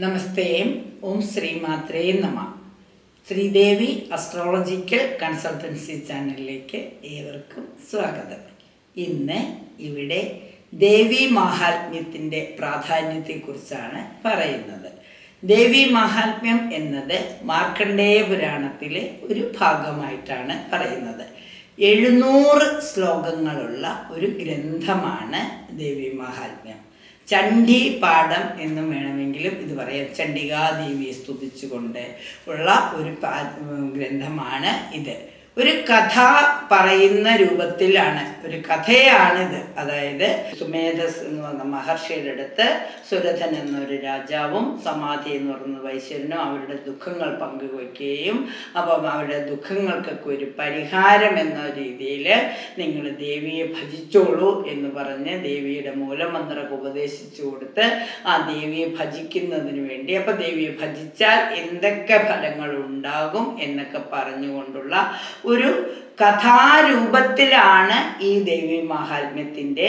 നമസ്തേ. ഓം ശ്രീ മാത്രേ നമ. Sridevi astrological consultancy ചാനലിലേക്ക് ഏവർക്കും സ്വാഗതം. ഇന്ന് ഇവിടെ ദേവി മാഹാത്മ്യത്തിൻ്റെ പ്രാധാന്യത്തെക്കുറിച്ചാണ് പറയുന്നത്. ദേവി മാഹാത്മ്യം എന്നത് മാർക്കണ്ഡേയ പുരാണത്തിലെ ഒരു ഭാഗമായിട്ടാണ് പറയുന്നത്. 700 ശ്ലോകങ്ങളുള്ള ഒരു ഗ്രന്ഥമാണ് ദേവി മാഹാത്മ്യം. ചണ്ഡി പാഠം എന്നും വേണമെങ്കിലും ഇത് പറയാം. ചണ്ഡികാദേവിയെ സ്തുതിച്ചുകൊണ്ട് ഉള്ള ഒരു ഗ്രന്ഥമാണ് ഇത്. ഒരു കഥ പറയുന്ന രൂപത്തിലാണ്, ഒരു കഥയാണിത്. അതായത് സുമേധസ് എന്ന് പറഞ്ഞ മഹർഷിയുടെ അടുത്ത് സുരഥൻ എന്നൊരു രാജാവും സമാധി എന്ന് പറയുന്ന വൈശ്വരനും അവരുടെ ദുഃഖങ്ങൾ പങ്കുവയ്ക്കുകയും അപ്പം അവരുടെ ദുഃഖങ്ങൾക്കൊക്കെ ഒരു പരിഹാരം എന്ന രീതിയിൽ നിങ്ങൾ ദേവിയെ ഭജിച്ചോളൂ എന്ന് പറഞ്ഞ് ദേവിയുടെ മൂലമന്ത്രമൊക്കെ ഉപദേശിച്ചു കൊടുത്ത് ആ ദേവിയെ ഭജിക്കുന്നതിന് വേണ്ടി, അപ്പം ദേവിയെ ഭജിച്ചാൽ എന്തൊക്കെ ഫലങ്ങൾ ഉണ്ടാകും എന്നൊക്കെ പറഞ്ഞുകൊണ്ടുള്ള ഒരു കഥാരൂപത്തിലാണ് ഈ ദേവി മാഹാത്മ്യത്തിൻ്റെ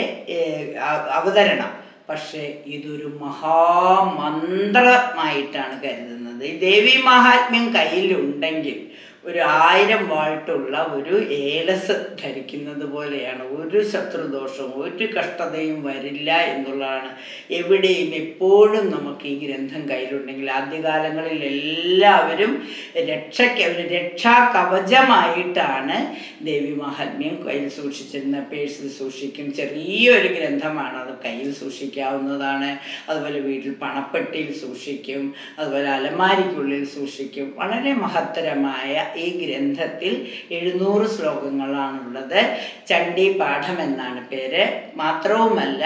അവതരണം. പക്ഷേ ഇതൊരു മഹാമന്ത്രമായിട്ടാണ് കരുതുന്നത്. ഈ ദേവി മാഹാത്മ്യം കയ്യിലുണ്ടെങ്കിൽ ഒരു 1000 വാൾട്ടുള്ള ഒരു ഏലസ് ധരിക്കുന്നത് പോലെയാണ്. ഒരു ശത്രുദോഷവും ഒരു കഷ്ടതയും വരില്ല എന്നുള്ളതാണ്. എവിടെയും എപ്പോഴും നമുക്ക് ഈ ഗ്രന്ഥം കയ്യിലുണ്ടെങ്കിൽ, ആദ്യകാലങ്ങളിൽ എല്ലാവരും രക്ഷാ കവചമായിട്ടാണ് ദേവി മാഹാത്മ്യം കയ്യിൽ സൂക്ഷിച്ചിരുന്ന. പേഴ്സിൽ സൂക്ഷിക്കും. ചെറിയൊരു ഗ്രന്ഥമാണ്, അത് കയ്യിൽ സൂക്ഷിക്കാവുന്നതാണ്. അതുപോലെ വീട്ടിൽ പണപ്പെട്ടിയിൽ സൂക്ഷിക്കും. അതുപോലെ അലമാരിക്കുള്ളിൽ സൂക്ഷിക്കും. വളരെ മഹത്തരമായ ഈ ഗ്രന്ഥത്തിൽ 700 ശ്ലോകങ്ങളാണുള്ളത്. ചണ്ഡി പാഠം എന്നാണ് പേര്. മാത്രവുമല്ല,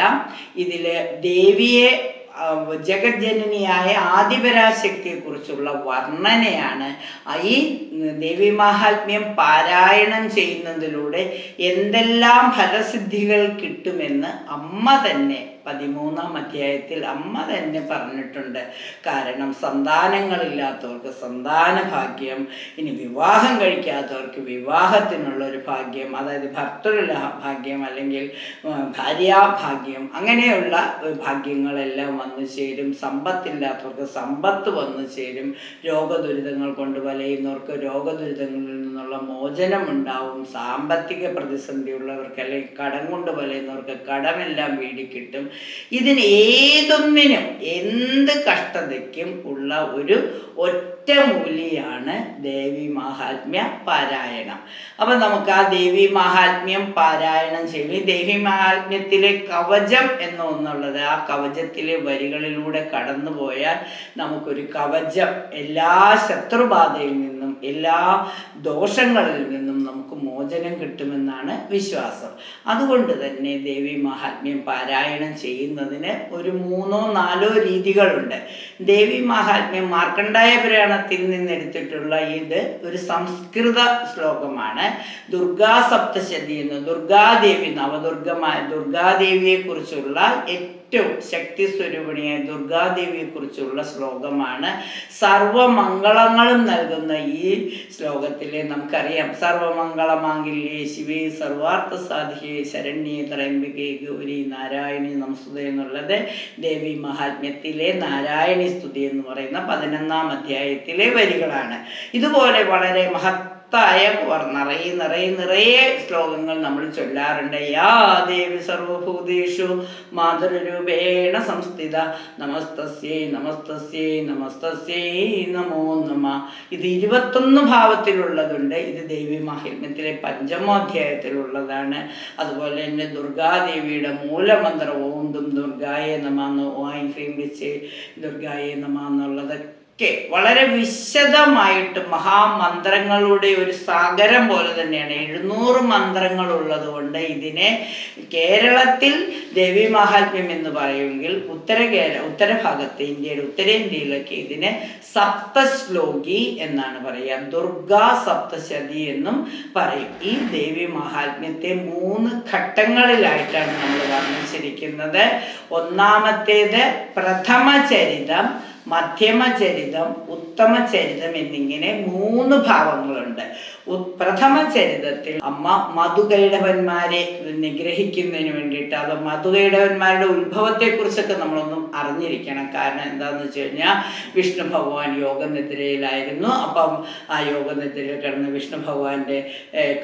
ഇതിൽ ദേവിയെ ജഗജ്ജനനിയായ ആദിപരാശക്തിയെക്കുറിച്ചുള്ള വർണ്ണനയാണ്. ഈ ദേവി മാഹാത്മ്യം പാരായണം ചെയ്യുന്നതിലൂടെ എന്തെല്ലാം ഫലസിദ്ധികൾ കിട്ടുമെന്ന് അമ്മ തന്നെ 13ാം അധ്യായത്തിൽ അമ്മ തന്നെ പറഞ്ഞിട്ടുണ്ട്. കാരണം സന്താനങ്ങളില്ലാത്തവർക്ക് സന്താന ഭാഗ്യം, ഇനി വിവാഹം കഴിക്കാത്തവർക്ക് വിവാഹത്തിനുള്ളൊരു ഭാഗ്യം, അതായത് ഭർത്തൃ ഭാഗ്യം അല്ലെങ്കിൽ ഭാര്യാഭാഗ്യം, അങ്ങനെയുള്ള ഭാഗ്യങ്ങളെല്ലാം വന്നു ചേരും. സമ്പത്തില്ലാത്തവർക്ക് സമ്പത്ത് വന്നു ചേരും. രോഗദുരിതങ്ങൾ കൊണ്ട് വലയുന്നവർക്ക് രോഗദുരിതങ്ങളിൽ നിന്നുള്ള മോചനം ഉണ്ടാവും. സാമ്പത്തിക പ്രതിസന്ധി ഉള്ളവർക്ക് അല്ലെങ്കിൽ കടം കൊണ്ട് വലയുന്നവർക്ക് കടമെല്ലാം വീടിക്കിട്ടും. ഇതിന് ഏതൊന്നിനും എന്ത് കഷ്ടതയ്ക്കും ഉള്ള ഒരു ഒറ്റമൂലിയാണ് ദേവി മാഹാത്മ്യ പാരായണം. അപ്പം നമുക്ക് ആ ദേവി മാഹാത്മ്യം പാരായണം ചെയ്യും. ഈ ദേവി മാഹാത്മ്യത്തിലെ കവചം എന്നൊന്നുള്ളത്, ആ കവചത്തിലെ വരികളിലൂടെ കടന്നു പോയാൽ നമുക്കൊരു കവചം, എല്ലാ ശത്രുബാധയിൽ നിന്നും എല്ലാ ദോഷങ്ങളിൽ നിന്നും നമുക്ക് മോചനം കിട്ടുമെന്നാണ് വിശ്വാസം. അതുകൊണ്ട് തന്നെ ദേവി മാഹാത്മ്യം പാരായണം ചെയ്യുന്നതിന് ഒരു 3-4 രീതികളുണ്ട്. ദേവി മാഹാത്മ്യം മാർക്കണ്ഡേയ പുരാണത്തിൽ നിന്നെടുത്തിട്ടുള്ള ഇത് ഒരു സംസ്കൃത ശ്ലോകമാണ്. ദുർഗാ സപ്തശതി എന്ന്, ദുർഗാദേവി, നവദുർഗമായ ദുർഗാദേവിയെ കുറിച്ചുള്ള ഏറ്റവും ശക്തി സ്വരൂപിണിയായ ദുർഗാദേവിയെ കുറിച്ചുള്ള ശ്ലോകമാണ്. സർവമംഗളങ്ങളും നൽകുന്ന ഈ ശ്ലോകത്തിലെ നമുക്കറിയാം, സർവമംഗളമാംഗല്യേ ശിവേ സർവാർത്ഥ സാധികേ ശരണ്യേ ത്രയംബകേ ഗൗരി നാരായണി നമസ്തുതേ എന്നുള്ളത് ദേവി മഹാത്മ്യത്തിലെ നാരായണി സ്തുതി എന്ന് പറയുന്ന 11ാം അധ്യായത്തിലെ വരികളാണ്. ഇതുപോലെ വളരെ നിറയെ ശ്ലോകങ്ങൾ നമ്മൾ ചൊല്ലാറുണ്ട്. യാ ദേവി സർവഭൂതേഷു മാതൃരൂപേണ സംസ്ഥിത നമസ്തസ്യൈ നമസ്തസ്യൈ നമസ്തസ്യൈ നമോ നമഃ. ഇത് 21 ഭാവത്തിലുള്ളതുണ്ട്. ഇത് ദേവി മാഹാത്മ്യത്തിലെ 5ാം അധ്യായത്തിലുള്ളതാണ്. അതുപോലെ തന്നെ ദുർഗാദേവിയുടെ മൂലമന്ത്രം ഓം ദും ദുർഗായ നമഃ, ഓം ഹ്രീം വിച്ചേ ദുർഗായ നമഃ എന്നുള്ളത് വളരെ വിശദമായിട്ട് മഹാമന്ത്രങ്ങളുടെ ഒരു സാഗരം പോലെ തന്നെയാണ്. 700 മന്ത്രങ്ങൾ ഉള്ളത് കൊണ്ട് ഇതിനെ കേരളത്തിൽ ദേവി മാഹാത്മ്യം എന്ന് പറയുമെങ്കിൽ ഉത്തരഭാഗത്ത്, ഇന്ത്യയുടെ ഉത്തരേന്ത്യയിലൊക്കെ ഇതിനെ സപ്തശ്ലോകി എന്നാണ് പറയുക. ദുർഗാ സപ്തശതി എന്നും പറയും. ഈ ദേവി മാഹാത്മ്യത്തെ 3 ഘട്ടങ്ങളിലായിട്ടാണ് നമ്മൾ വർണ്ണിച്ചിരിക്കുന്നത്. ഒന്നാമത്തേത് പ്രഥമ ചരിതം, മധ്യമചരിതം, ഉത്തമചരിതം എന്നിങ്ങനെ 3 ഭാവങ്ങളുണ്ട്. പ്രഥമ ചരിതത്തിൽ അമ്മ മധുകൈടവന്മാരെ നിഗ്രഹിക്കുന്നതിന് വേണ്ടിയിട്ട്, അത് മധുകൈടവന്മാരുടെ ഉത്ഭവത്തെക്കുറിച്ചൊക്കെ നമ്മളൊന്നും അറിഞ്ഞിരിക്കണം. കാരണം എന്താണെന്ന് വെച്ച് കഴിഞ്ഞാൽ വിഷ്ണു ഭഗവാൻ യോഗനിദ്രയിലായിരുന്നു. അപ്പം ആ യോഗനിദ്രയിൽ കിടന്ന് വിഷ്ണു ഭഗവാന്റെ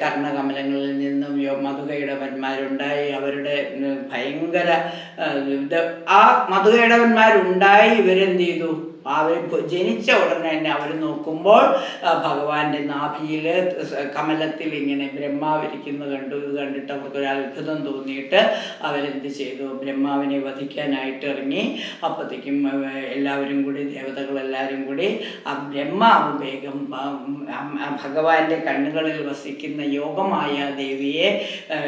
കർണകമലങ്ങളിൽ നിന്നും മധുകൈടവന്മാരുണ്ടായി. അവരുടെ ഭയങ്കര ആ മധുകൈടവന്മാരുണ്ടായി ഇവരെന്ത് ചെയ്തു, അവർ ജനിച്ച ഉടനെ തന്നെ അവർ നോക്കുമ്പോൾ ഭഗവാന്റെ നാഭിയിൽ കമലത്തിൽ ഇങ്ങനെ ബ്രഹ്മാവിരിക്കുന്നത് കണ്ടു. ഇത് കണ്ടിട്ട് അവർക്കൊരു അത്ഭുതം തോന്നിയിട്ട് അവരെന്ത് ചെയ്തു, ബ്രഹ്മാവിനെ വധിക്കാനായിട്ട് ഇറങ്ങി. അപ്പോഴത്തേക്കും എല്ലാവരും കൂടി, ദേവതകളെല്ലാവരും കൂടി ആ ബ്രഹ്മാവ് വേഗം ഭഗവാന്റെ കണ്ണുകളിൽ വസിക്കുന്ന യോഗമായ ദേവിയെ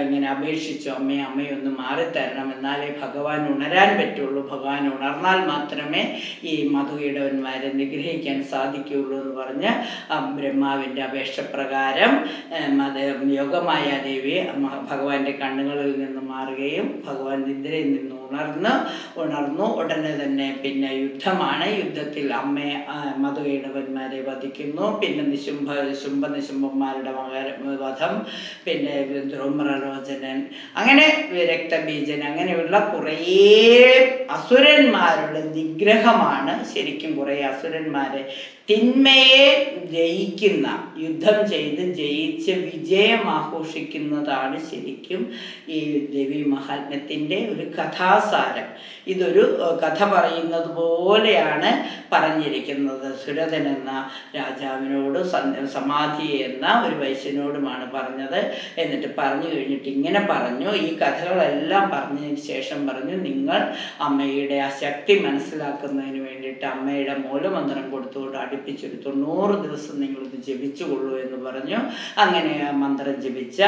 ഇങ്ങനെ അപേക്ഷിച്ചു, അമ്മയൊന്ന് മാറിത്തരണം, എന്നാലേ ഭഗവാൻ ഉണരാൻ പറ്റുള്ളൂ, ഭഗവാൻ ഉണർന്നാൽ മാത്രമേ ഈ മധുകൈടവന്മാരെ നിഗ്രഹിക്കാൻ സാധിക്കുകയുള്ളൂ എന്ന് പറഞ്ഞ് ബ്രഹ്മാവിൻ്റെ അപേക്ഷപ്രകാരം യോഗമായ ദേവി ഭഗവാന്റെ കണ്ണുകളിൽ നിന്ന് മാറുകയും ഭഗവാൻ നിദ്രയിൽ നിന്ന് ഉണർന്നു. ഉടനെ തന്നെ പിന്നെ യുദ്ധമാണ്. യുദ്ധത്തിൽ അമ്മയെ മധുകൈടവന്മാരെ വധിക്കുന്നു. പിന്നെ നിശുംഭന്മാരുടെ വധം, പിന്നെ ധ്രുമ്രലോചനൻ, അങ്ങനെ രക്തബീജൻ, അങ്ങനെയുള്ള കുറേ അസുരന്മാരുടെ നിഗ്രഹമാണ്. ശരിക്കും കുറേ അസുരന്മാരെ, തിന്മയെ ജയിക്കുന്ന, യുദ്ധം ചെയ്ത് ജയിച്ച് വിജയം ആഘോഷിക്കുന്നതാണ് ശരിക്കും ഈ ദേവി മഹാത്മ്യത്തിൻ്റെ ഒരു കഥാസാരം. ഇതൊരു കഥ പറയുന്നത് പോലെയാണ് പറഞ്ഞിരിക്കുന്നത്. സുരഥൻ എന്ന രാജാവിനോട് സമാധി എന്ന ഒരു വൈശ്യനോടുമാണ് പറഞ്ഞത്. എന്നിട്ട് പറഞ്ഞു കഴിഞ്ഞിട്ട് ഇങ്ങനെ പറഞ്ഞു, ഈ കഥകളെല്ലാം പറഞ്ഞതിന് ശേഷം പറഞ്ഞു, നിങ്ങൾ അമ്മയുടെ ആ ശക്തി മനസ്സിലാക്കുന്നതിന് വേണ്ടിയിട്ട് അമ്മയുടെ മൂലമന്ത്രം കൊടുത്തുകൊണ്ട് അടുപ്പിച്ചൊരു 90 ദിവസം നിങ്ങളിത് ജപിച്ചുകൊള്ളൂ എന്ന് പറഞ്ഞു. അങ്ങനെ ആ മന്ത്രം ജപിച്ച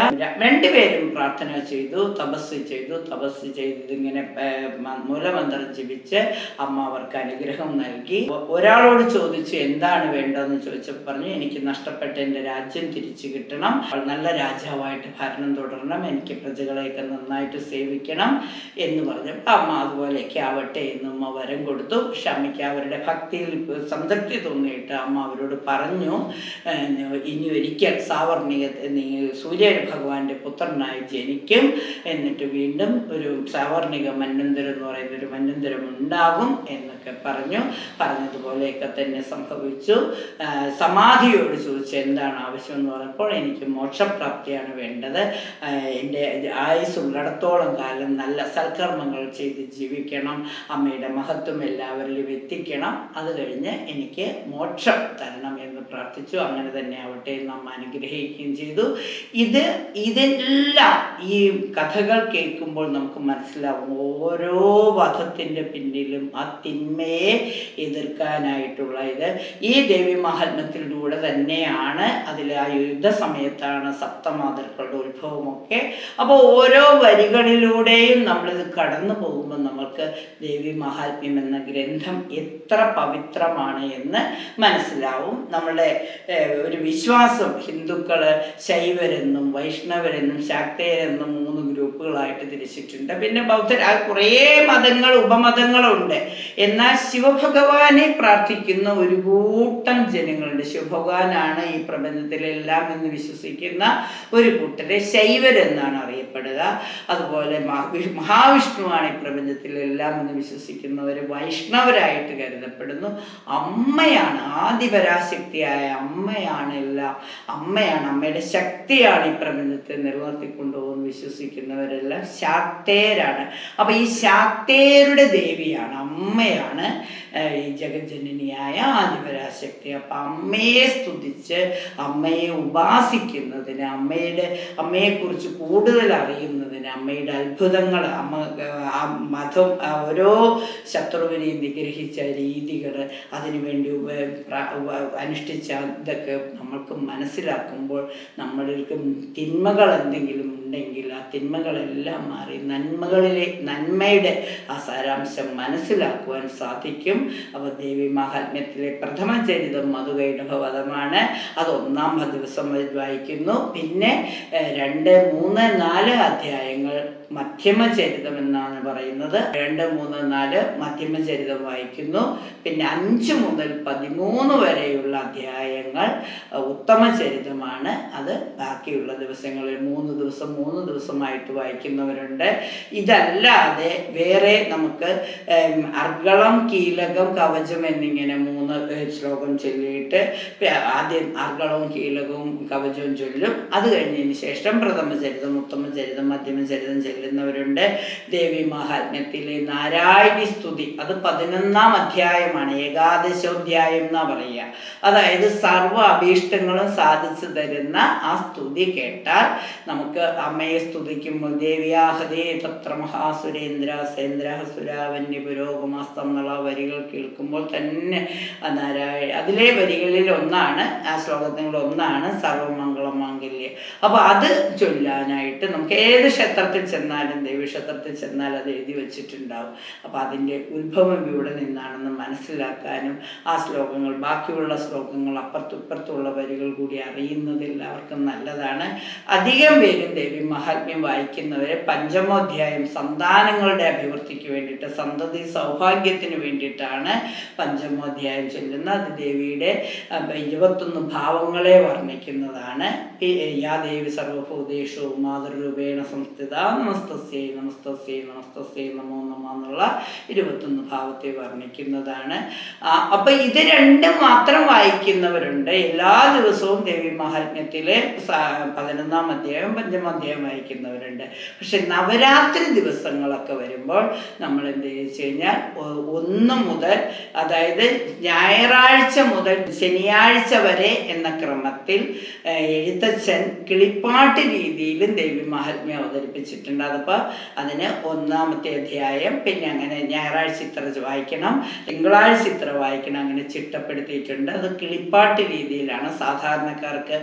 രണ്ടുപേരും പ്രാർത്ഥന ചെയ്തു, തപസ് ചെയ്ത് ഇതിങ്ങനെ മൂലമന്ത്രം ജപിച്ച് അമ്മ അവർക്ക് അനുഗ്രഹം നൽകി. ഒരാളോട് ചോദിച്ചു എന്താണ് വേണ്ടതെന്ന് ചോദിച്ചപ്പോൾ പറഞ്ഞു, എനിക്ക് നഷ്ടപ്പെട്ട എൻ്റെ രാജ്യം തിരിച്ചു കിട്ടണം, നല്ല രാജാവായിട്ട് ഭരണം തുടരണം, എനിക്ക് പ്രജകളെയൊക്കെ നന്നായിട്ട് സേവിക്കണം എന്ന് പറഞ്ഞു. അമ്മ അതുപോലെയൊക്കെ ആവട്ടെ എന്ന് അമ്മ വരം കൊടുത്തു. പക്ഷെ അമ്മയ്ക്ക് അവരുടെ ഭക്തിയിൽ സംതൃപ്തി തോന്നിയിട്ട് അമ്മ അവരോട് പറഞ്ഞു, ഇനി ഒരിക്കൽ സാവർണിക സൂര്യ ഭഗവാന്റെ പുത്രനായി ജനിക്കും, എന്നിട്ട് വീണ്ടും ഒരു സാവർണിക മന്വന്തരം എന്ന് പറയുന്ന ഒരു മന്വന്തരം ഉണ്ടാകും എന്നൊക്കെ പറഞ്ഞതുപോലെയൊക്കെ തന്നെ സംഭവിച്ചു. സമാധിയോട് ചോദിച്ചു എന്താണ് ആവശ്യം എന്ന് പറഞ്ഞപ്പോൾ എനിക്ക് മോക്ഷപ്രാപ്തിയാണ് വേണ്ടത്, എൻ്റെ ആയുസ്സുള്ളിടത്തോളം കാലം നല്ല സൽക്കർമ്മങ്ങൾ ചെയ്ത് ജീവിക്കണം, അമ്മയുടെ മഹത്വം എല്ലാവരിലും എത്തിക്കണം, അത് കഴിഞ്ഞ് എനിക്ക് മോക്ഷം തരണം എന്ന് പ്രാർത്ഥിച്ചു. അങ്ങനെ തന്നെ ആവട്ടെ എന്ന് അമ്മ അനുഗ്രഹിക്കുകയും ചെയ്തു. ഇതെല്ലാം ഈ കഥകൾ കേൾക്കുമ്പോൾ നമുക്ക് മനസ്സിലാവും, ഓരോ വധത്തിൻ്റെ പിന്നിലും ആ തിന്മയെ എതിർക്കാനായിട്ടുള്ള ഈ ദേവി മഹാത്മ്യത്തിലൂടെ തന്നെയാണ്. അതിൽ ആ യുദ്ധ സമയത്താണ് സപ്തമാതൃക്കളുടെ ഉത്ഭവമൊക്കെ. അപ്പോൾ ഓരോ വരികളിലൂടെയും നമ്മളിത് കടന്നു പോകുമ്പോൾ നമുക്ക് ദേവി മഹാത്മ്യം എന്ന ഗ്രന്ഥം എത്ര പവിത്രമാണ് എന്ന് മനസ്സിലാവും. നമ്മളുടെ ഒരു വിശ്വാസം, ഹിന്ദുക്കൾ ശൈവരെന്നും വൈഷ്ണവരെന്നും ശാക്തേയരെന്നും 3 ഗ്രൂപ്പുകളായിട്ട് തിരിച്ചിട്ടുണ്ട്. പിന്നെ ബൗദ്ധർ, കുറേ മതങ്ങൾ, ഉപമതങ്ങളുണ്ട്. എന്നാൽ ശിവഭഗവാനെ പ്രാർത്ഥിക്കുന്ന ഒരു കൂട്ടം ജനങ്ങളുണ്ട്. ശിവഭഗവാനാണ് ഈ പ്രപഞ്ചത്തിലെല്ലാം എന്ന് വിശ്വസിക്കുന്ന ഒരു കൂട്ടരെ ശൈവരെന്നാണ് അറിയപ്പെടുക. അതുപോലെ മഹാവിഷ്ണുവാണ് ഈ പ്രപഞ്ചത്തിലെല്ലാം എന്ന് വിശ്വസിക്കുന്നവർ വൈഷ്ണവരായിട്ട് കരുതപ്പെടുന്നു. അമ്മയാണ്, ആദിപരാശക്തിയായ അമ്മയാണ് എല്ലാം, അമ്മയുടെ ശക്തിയാണ് ഈ പ്രപഞ്ചത്തെ നിലനിർത്തിക്കൊണ്ടുപോകുന്ന വിശ്വസിക്കുന്നവരെല്ലാം ശാക്തേയരാണ്. അപ്പോൾ ഈ ശാക്തേയരുടെ ദേവിയാണ്, അമ്മയാണ് ഈ ജഗജ്ജനനിയായ ആദിപരാശക്തി. അപ്പം അമ്മയെ സ്തുതിച്ച് അമ്മയെ ഉപാസിക്കുന്നതിന്, അമ്മയെക്കുറിച്ച് കൂടുതൽ അറിയുന്നതിന്, അമ്മയുടെ അത്ഭുതങ്ങൾ, മതം, ഓരോ ശത്രുവിനെയും നിഗ്രഹിച്ച രീതികൾ, അതിനുവേണ്ടി അനുഷ്ഠിച്ച ഇതൊക്കെ നമ്മൾക്ക് മനസ്സിലാക്കുമ്പോൾ നമ്മൾക്ക് തിന്മകൾ എന്തെങ്കിലും ഉണ്ടെങ്കിൽ ആ തിന്മകളെല്ലാം മാറി നന്മയുടെ ആ സാരാംശം മനസ്സിലാക്കുവാൻ സാധിക്കും. അപ്പോൾ ദേവി മഹാത്മ്യത്തിലെ പ്രഥമ ചരിതം മധുകൈടഭവധമാണ്. അത് 1-ാം ദിവസം വായിക്കുന്നു. പിന്നെ 2, 3, 4 അധ്യായങ്ങൾ മധ്യമചരിതം എന്നാണ് പറയുന്നത്. 2, 3, 4 മധ്യമചരിതം വായിക്കുന്നു. പിന്നെ 5 മുതൽ 13 വരെയുള്ള അധ്യായങ്ങൾ ഉത്തമചരിതമാണ്. അത് ബാക്കിയുള്ള ദിവസങ്ങളിൽ 3 ദിവസം 3 ദിവസമായിട്ട് വായിക്കുന്നവരുണ്ട്. ഇതല്ലാതെ വേറെ നമുക്ക് അർഗളം, കീലകം, കവചം എന്നിങ്ങനെ 3 ശ്ലോകം ചൊല്ലിയിട്ട് ആദ്യം അർഗളവും കീലകവും കവചവും ചൊല്ലും. അത് കഴിഞ്ഞതിന് ശേഷം പ്രഥമചരിതം, ഉത്തമചരിതം, മധ്യമചരിതം ചൊല്ലുന്നവരുണ്ട്. ദേവി മഹാത്മ്യത്തിലെ നാരായണി സ്തുതി, അത് 11-ാം അധ്യായമാണ്. ഏകാദശോധ്യായം എന്നാ പറയുക. അതായത് സർവ്വ അഭീഷ്ടങ്ങളും സാധിച്ചു തരുന്ന ആ സ്തുതി കേട്ടാൽ നമുക്ക് അമ്മയെ സ്തുതിക്കുമ്പോൾ ദേവ്യാഹതേ തത്ര മഹാസുരേന്ദ്ര സേന്ദ്രസുരാവന്യ പുരോഗമാസ്തം എന്നുള്ള വരികൾ കേൾക്കുമ്പോൾ തന്നെ അതിലെ വരികളിൽ ഒന്നാണ്, ആ ശ്ലോകത്തിൽ ഒന്നാണ് സർവമംഗളമാംഗല്യം. അപ്പോൾ അത് ചൊല്ലാനായിട്ട് നമുക്ക് ഏത് ക്ഷേത്രത്തിൽ ചെന്നാലും, ദേവീക്ഷേത്രത്തിൽ ചെന്നാൽ അത് എഴുതി വെച്ചിട്ടുണ്ടാവും. അപ്പോൾ അതിൻ്റെ ഉത്ഭവം ഇവിടെ നിന്നാണെന്ന് മനസ്സിലാക്കാനും ആ ശ്ലോകങ്ങൾ, ബാക്കിയുള്ള ശ്ലോകങ്ങൾ അപ്പുറത്തുള്ള വരികൾ കൂടി അറിയുന്നത് എല്ലാവർക്കും നല്ലതാണ്. അധികം പേരും ദേവി മഹാത്മ്യം വായിക്കുന്നവരെ പഞ്ചമോധ്യായം സന്താനങ്ങളുടെ അഭിവൃദ്ധിക്ക് വേണ്ടിയിട്ട്, സന്തതി സൗഭാഗ്യത്തിന് വേണ്ടിയിട്ടാണ് പഞ്ചമോധ്യായം ചൊല്ലുന്നത്. അത് ദേവിയുടെ 21 ഭാവങ്ങളെ വർണ്ണിക്കുന്നതാണ്. യാ ദേവി സർവഭൂതേഷു മാതൃരൂപേണ സംസ്ഥിത നമസ്തസ്യൈ നമസ്തസ്യൈ നമസ്തസ്യൈ നമോ നമഃ എന്നുള്ള 21 ഭാവത്തെ വർണ്ണിക്കുന്നതാണ്. അപ്പം ഇത് രണ്ടും മാത്രം വായിക്കുന്നവരുണ്ട്. എല്ലാ ദിവസവും ദേവി മഹാത്മ്യത്തിലെ 11-ാം അധ്യായം, പഞ്ചമാധ്യായം വായിക്കുന്നവരുണ്ട്. പക്ഷെ നവരാത്രി ദിവസങ്ങളൊക്കെ വരുമ്പോൾ നമ്മൾ എന്ത് വെച്ച് കഴിഞ്ഞാൽ 1 മുതൽ, അതായത് ഞായറാഴ്ച മുതൽ ശനിയാഴ്ച വരെ എന്ന ക്രമത്തിൽ എഴുത്തച്ഛൻ കിളിപ്പാട്ട് രീതിയിലും ദേവി മഹാത്മ്യം അവതരിപ്പിച്ചിട്ടുണ്ട്. അതിപ്പോൾ അതിന് 1-ാമത്തെ അധ്യായം, പിന്നെ അങ്ങനെ ഞായറാഴ്ച ഇത്ര വായിക്കണം, തിങ്കളാഴ്ച ഇത്ര വായിക്കണം, അങ്ങനെ ചിട്ടപ്പെടുത്തിയിട്ടുണ്ട്. അത് കിളിപ്പാട്ട് രീതിയിലാണ്. സാധാരണക്കാർക്ക്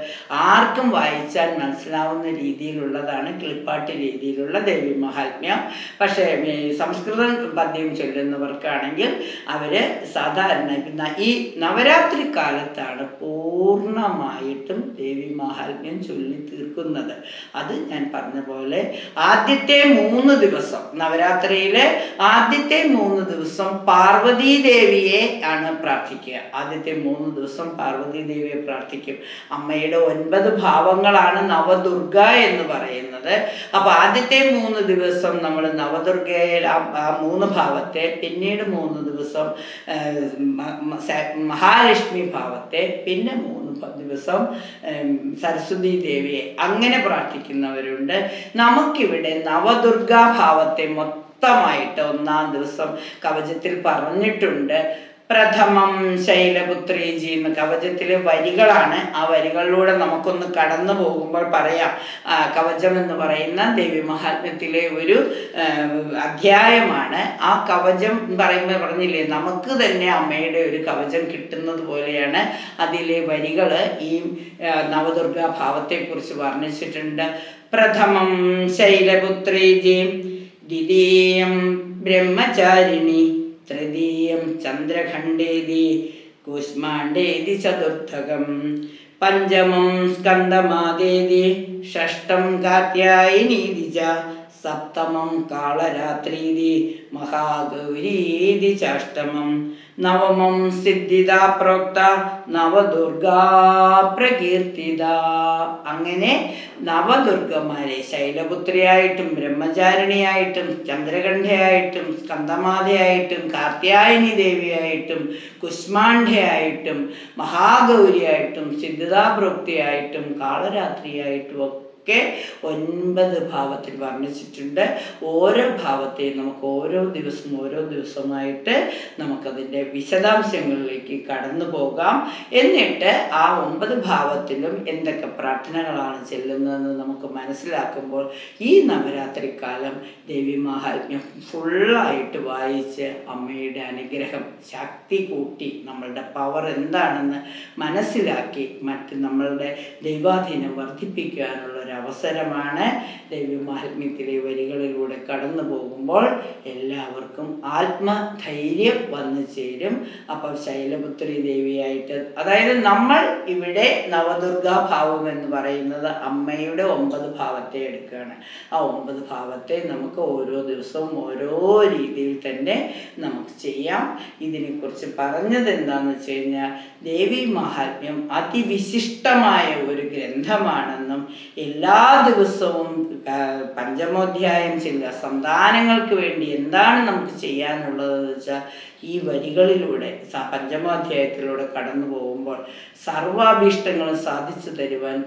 ആർക്കും വായിച്ചാൽ മനസ്സിലാവുന്ന രീതിയിലുള്ളതാണ് കിളിപ്പാട്ട് രീതിയിലുള്ള ദേവി മഹാത്മ്യം. പക്ഷേ സംസ്കൃതം പദ്യം ചൊല്ലുന്നവർക്കാണെങ്കിൽ അവർ സാധാരണ ഈ നവരാത്രി കാലത്താണ് പൂർണ്ണമായിട്ടും ദേവി മഹാത്മ്യം ചൊല്ലി തീർക്കുന്നത്. അത് ഞാൻ പറഞ്ഞ പോലെ ആദ്യത്തെ 3 ദിവസം, നവരാത്രിയിലെ ആദ്യത്തെ 3 ദിവസം പാർവതീ ദേവിയെ ആണ് പ്രാർത്ഥിക്കുക. ആദ്യത്തെ 3 ദിവസം പാർവതീ ദേവിയെ പ്രാർത്ഥിക്കും. അമ്മയുടെ 9 ഭാവങ്ങളാണ് നവദുർഗ എന്ന് പറയുന്നത്. അപ്പോൾ ആദ്യത്തെ 3 ദിവസം നമ്മൾ നവദുർഗയിൽ ആ 3 ഭാവത്തെ, പിന്നീട് 3 ദിവസം മഹാലക്ഷ്മി ഭാവത്തെ, പിന്നെ 3 ദിവസം സരസ്വതി ദേവിയെ, അങ്ങനെ പ്രാർത്ഥിക്കുന്നവരുണ്ട്. നമുക്കിവിടെ നവദുർഗാ ഭാവത്തെ മൊത്തമായിട്ട് 1-ാം ദിവസം കവചത്തിൽ പറഞ്ഞിട്ടുണ്ട്. പ്രഥമം ശൈലപുത്രീജി എന്ന് കവചത്തിലെ വരികളാണ്. ആ വരികളിലൂടെ നമുക്കൊന്ന് കടന്നു പോകുമ്പോൾ പറയാം. കവചം എന്ന് പറയുന്ന ദേവി മഹാത്മ്യത്തിലെ ഒരു അധ്യായമാണ്. ആ കവചം പറയുമ്പോൾ പറഞ്ഞില്ലേ, നമുക്ക് തന്നെ അമ്മയുടെ ഒരു കവചം കിട്ടുന്നത് പോലെയാണ് അതിലെ വരികൾ. ഈ നവദുർഗാ ഭാവത്തെക്കുറിച്ച് വർണ്ണിച്ചിട്ടുണ്ട്. പ്രഥമം ശൈലപുത്രീജി, ദ്വിതീയം ബ്രഹ്മചാരിണി, തൃതീയം ചന്ദ്രഖണ്ഡേതി, കൂഷ്മാണ്ഡേതി ചതുർത്ഥകം, പഞ്ചമം സ്കന്ദമാദേതി, ഷഷ്ടം കാത്യായനീതി ച, സപ്തമം കാളരാത്രീതി, മഹാഗൗരീതി ചാഷ്ടമം, നവമം സിദ്ധിദാ പ്രോക്ത, നവദുർഗാ പ്രകീർത്തിത. അങ്ങനെ നവദുർഗമാരെ ശൈലപുത്രിയായിട്ടും ബ്രഹ്മചാരിണിയായിട്ടും ചന്ദ്രകണ്ഠയായിട്ടും സ്കന്ദമാതയായിട്ടും കാർത്യായനി ദേവിയായിട്ടും കുഷ്മാണ്ഡയായിട്ടും മഹാഗൗരിയായിട്ടും സിദ്ധിദാ പ്രോക്തിയായിട്ടും കാളരാത്രിയായിട്ടും ഒക്കെ 9 ഭാവത്തിൽ വർണ്ണിച്ചിട്ടുണ്ട്. ഓരോ ഭാവത്തെയും നമുക്ക് ഓരോ ദിവസമായിട്ട് നമുക്കതിൻ്റെ വിശദാംശങ്ങളിലേക്ക് കടന്നു പോകാം. എന്നിട്ട് ആ 9 ഭാവത്തിലും എന്തൊക്കെ പ്രാർത്ഥനകളാണ് ചെല്ലുന്നതെന്ന് നമുക്ക് മനസ്സിലാക്കുമ്പോൾ ഈ നവരാത്രി കാലം ദേവി മഹാത്മ്യം ഫുള്ളായിട്ട് വായിച്ച് അമ്മയുടെ അനുഗ്രഹം ശക്തി കൂട്ടി നമ്മളുടെ പവർ എന്താണെന്ന് മനസ്സിലാക്കി നമ്മളുടെ ദൈവാധീനം വർദ്ധിപ്പിക്കാനുള്ള ഒരവസരമാണ്. ദേവീമാഹാത്മ്യത്തിലെ വരികളിലൂടെ കടന്നു പോകുമ്പോൾ എല്ലാവർക്കും ആത്മധൈര്യം വന്നു ചേരും. അപ്പം ശൈലപുത്രി ദേവിയായിട്ട്, അതായത് നമ്മൾ ഇവിടെ നവദുർഗാഭാവം എന്ന് പറയുന്നത് അമ്മയുടെ 9 ഭാവത്തെ എടുക്കുകയാണ്. ആ 9 ഭാവത്തെ നമുക്ക് ഓരോ ദിവസവും ഓരോ രീതിയിൽ തന്നെ നമുക്ക് ചെയ്യാം. ഇതിനെക്കുറിച്ച് പറഞ്ഞത് എന്താണെന്ന് വെച്ച് കഴിഞ്ഞാൽ, ദേവി മഹാത്മ്യം അതിവിശിഷ്ടമായ ഒരു ഗ്രന്ഥമാണെന്നും എല്ലാ ദിവസവും പഞ്ചമോധ്യായം ചെയ്യുക, സന്താനങ്ങൾക്ക് വേണ്ടി എന്താണ് നമുക്ക് ചെയ്യാനുള്ളതെന്ന് വെച്ചാൽ ഈ വരികളിലൂടെ പഞ്ചമാധ്യായത്തിലൂടെ കടന്നു പോകുമ്പോൾ സർവാഭീഷ്ടങ്ങളും സാധിച്ചു തരുവാൻ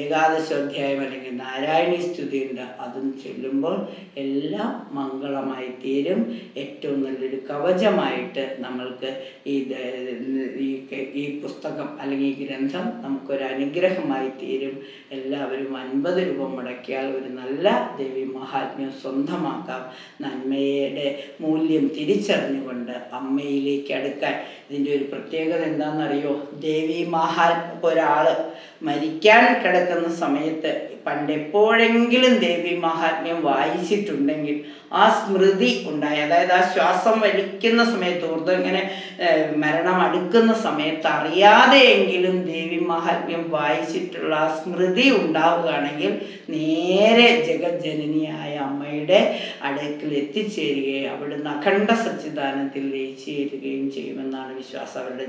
ഏകാദശോധ്യായം അല്ലെങ്കിൽ നാരായണീ സ്തുതിയുണ്ട്. അതും ചൊല്ലുമ്പോൾ എല്ലാം മംഗളമായി തീരും. ഏറ്റവും നല്ലൊരു കവചമായിട്ട് നമ്മൾക്ക് ഈ പുസ്തകം അല്ലെങ്കിൽ ഈ ഗ്രന്ഥം നമുക്കൊരു അനുഗ്രഹമായി തീരും. എല്ലാവരും 50 രൂപ മുടക്കിയാൽ ഒരു നല്ല ദേവി മഹാത്മ്യം സ്വന്തമാക്കാം. നന്മയുടെ മൂല്യം തിരിച്ചറിഞ്ഞുകൊണ്ട് അമ്മയിലേക്ക് അടുക്കാൻ. ഇതിൻ്റെ ഒരു പ്രത്യേകത എന്താണെന്നറിയോ? ദേവി ഒരാൾ മരിക്കാൻ കിടക്കുന്ന സമയത്ത് പണ്ടെപ്പോഴെങ്കിലും ദേവി മഹാത്മ്യം വായിച്ചിട്ടുണ്ടെങ്കിൽ ആ സ്മൃതി ഉണ്ടായി, അതായത് ആ ശ്വാസം വലിക്കുന്ന സമയത്ത് ഊർദ്ധം ഇങ്ങനെ മരണം അടുക്കുന്ന സമയത്ത് അറിയാതെയെങ്കിലും ദേവി മഹാത്മ്യം വായിച്ചിട്ടുള്ള ആ സ്മൃതി ഉണ്ടാവുകയാണെങ്കിൽ നേരെ ജഗജ്ജനനിയായ അമ്മയുടെ അടുക്കൽ എത്തിച്ചേരുകയും അവിടുന്ന് അഖണ്ഡ സച്ചിദാനത്തിൽ ലയിച്ചേരുകയും ചെയ്യുമെന്നാണ് വിശ്വാസം. അവരുടെ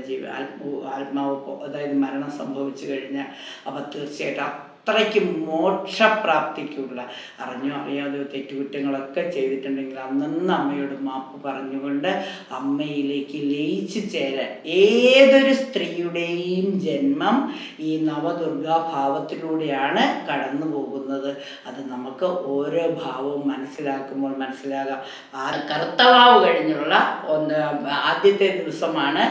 ആത്മാവ് അതായത് മരണം സംഭവിച്ചു കഴിഞ്ഞാൽ അപ്പം തീർച്ചയായിട്ടും അത്രയ്ക്ക് മോക്ഷപ്രാപ്തിക്കുള്ള, അറിഞ്ഞോ അറിയാതെയോ തെറ്റുകുറ്റങ്ങളൊക്കെ ചെയ്തിട്ടുണ്ടെങ്കിൽ അന്നന്ന് അമ്മയോട് മാപ്പ് പറഞ്ഞുകൊണ്ട് അമ്മയിലേക്ക് ലയിച്ചു ചേരാൻ ഏതൊരു സ്ത്രീയുടെയും ജന്മം ഈ നവദുർഗാഭാവത്തിലൂടെയാണ് കടന്നു പോകുന്നത്. അത് നമുക്ക് ഓരോ ഭാവവും മനസ്സിലാക്കുമ്പോൾ മനസ്സിലാകാം. ആ കർത്തവാവ് കഴിഞ്ഞുള്ള ആദ്യത്തെ ദിവസമാണ്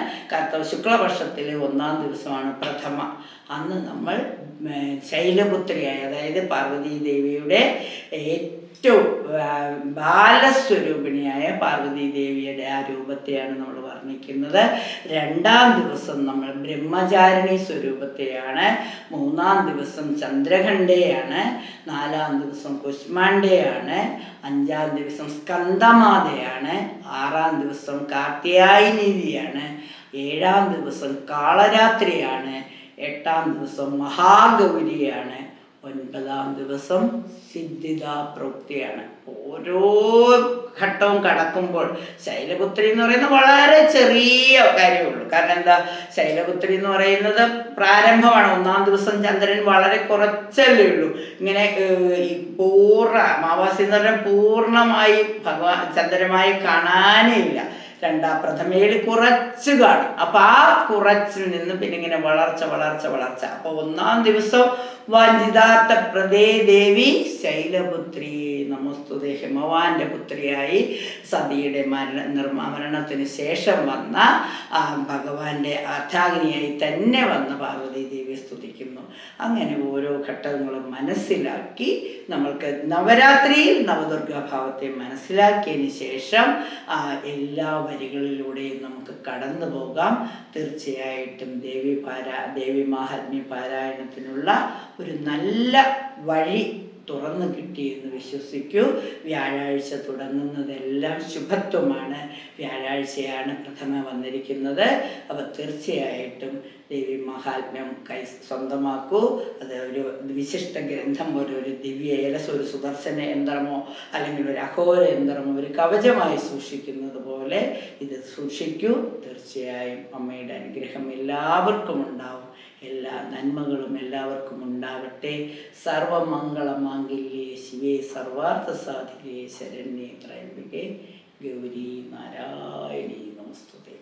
ശുക്ലപക്ഷത്തിലെ 1-ാം ദിവസമാണ് പ്രഥമ. അന്ന് നമ്മൾ ശൈലപുത്രിയായ, അതായത് പാർവതീ ദേവിയുടെ ഏറ്റവും ബാലസ്വരൂപിണിയായ പാർവതീ ദേവിയുടെ ആ രൂപത്തെയാണ് നമ്മൾ വർണ്ണിക്കുന്നത്. 2-ാം ദിവസം നമ്മൾ ബ്രഹ്മചാരിണി സ്വരൂപത്തെയാണ്, 3-ാം ദിവസം ചന്ദ്രഖണ്ഡയാണ്, 4-ാം ദിവസം കുഷ്മാണ്ഡയാണ്, 5-ാം ദിവസം സ്കന്ദമാതയാണ്, 6-ാം ദിവസം കാർത്യായനിയാണ്, 7-ാം ദിവസം കാളരാത്രിയാണ്, 8-ാം ദിവസം മഹാഗൗരിയാണ്, 9-ാം ദിവസം സിദ്ധിദാ പ്രോക്തിയാണ്. ഓരോ ഘട്ടവും കടക്കുമ്പോൾ ശൈലപുത്രി എന്ന് പറയുന്നത് വളരെ ചെറിയ കാര്യമുള്ളൂ. കാരണം എന്താ, ശൈലപുത്രി എന്ന് പറയുന്നത് പ്രാരംഭമാണ്. 1-ാം ദിവസം ചന്ദ്രൻ വളരെ കുറച്ചല്ലേ ഉള്ളൂ. ഇങ്ങനെ ഈ അമാവാസി എന്ന് പറഞ്ഞാൽ പൂർണ്ണമായി ചന്ദ്രമായി കാണാനേ ഇല്ല. 2-ാം പ്രഥമയിൽ കുറച്ച് കാണും. അപ്പം ആ കുറച്ചിൽ നിന്ന് പിന്നെ ഇങ്ങനെ വളർച്ച. അപ്പോൾ 1-ാം ദിവസം വഞ്ചിതാർത്ഥ പ്രദേ ദേവി ശൈലപുത്രി നമസ്തുതേ, ഹിമവാന്റെ പുത്രിയായി സതിയുടെ മരണത്തിന് ശേഷം വന്ന ഭഗവാന്റെ അർത്ഥാഗ്നിയായി തന്നെ വന്ന പാർവതി ദേവിയെ സ്തുതിക്കുന്നു. അങ്ങനെ ഓരോ ഘട്ടങ്ങളും മനസ്സിലാക്കി നമ്മൾക്ക് നവരാത്രിയിൽ നവദുർഗാഭാവത്തെ മനസ്സിലാക്കിയതിന് ശേഷം എല്ലാ വരികളിലൂടെയും നമുക്ക് കടന്നു പോകാം. തീർച്ചയായിട്ടും ദേവി മാഹാത്മ്യ പാരായണത്തിനുള്ള ഒരു നല്ല വഴി തുറന്നു കിട്ടിയെന്ന് വിശ്വസിക്കൂ. വ്യാഴാഴ്ച തുടങ്ങുന്നതെല്ലാം ശുഭത്വമാണ്. വ്യാഴാഴ്ചയാണ് പ്രഥമ വന്നിരിക്കുന്നത്. അപ്പോൾ തീർച്ചയായിട്ടും ദേവി മഹാത്മ്യം സ്വന്തമാക്കൂ. അത് ഒരു വിശിഷ്ട ഗ്രന്ഥം പോലെ, ഒരു ദിവ്യ ഏലസ്, ഒരു സുദർശന യന്ത്രമോ അല്ലെങ്കിൽ ഒരു അഘോര യന്ത്രമോ ഒരു കവചമായി സൂക്ഷിക്കുന്നത് പോലെ ഇത് സൂക്ഷിക്കൂ. തീർച്ചയായും അമ്മയുടെ അനുഗ്രഹം എല്ലാവർക്കും ഉണ്ടാവും. എല്ലാ നന്മകളും എല്ലാവർക്കും ഉണ്ടാവട്ടെ. സർവമംഗളമാംഗല്യേ ശിവേ സർവാർത്ഥ സാധികേ ശരണ്യേ ത്രയംബകേ ഗൗരി നാരായണീ നമസ്തുതേ.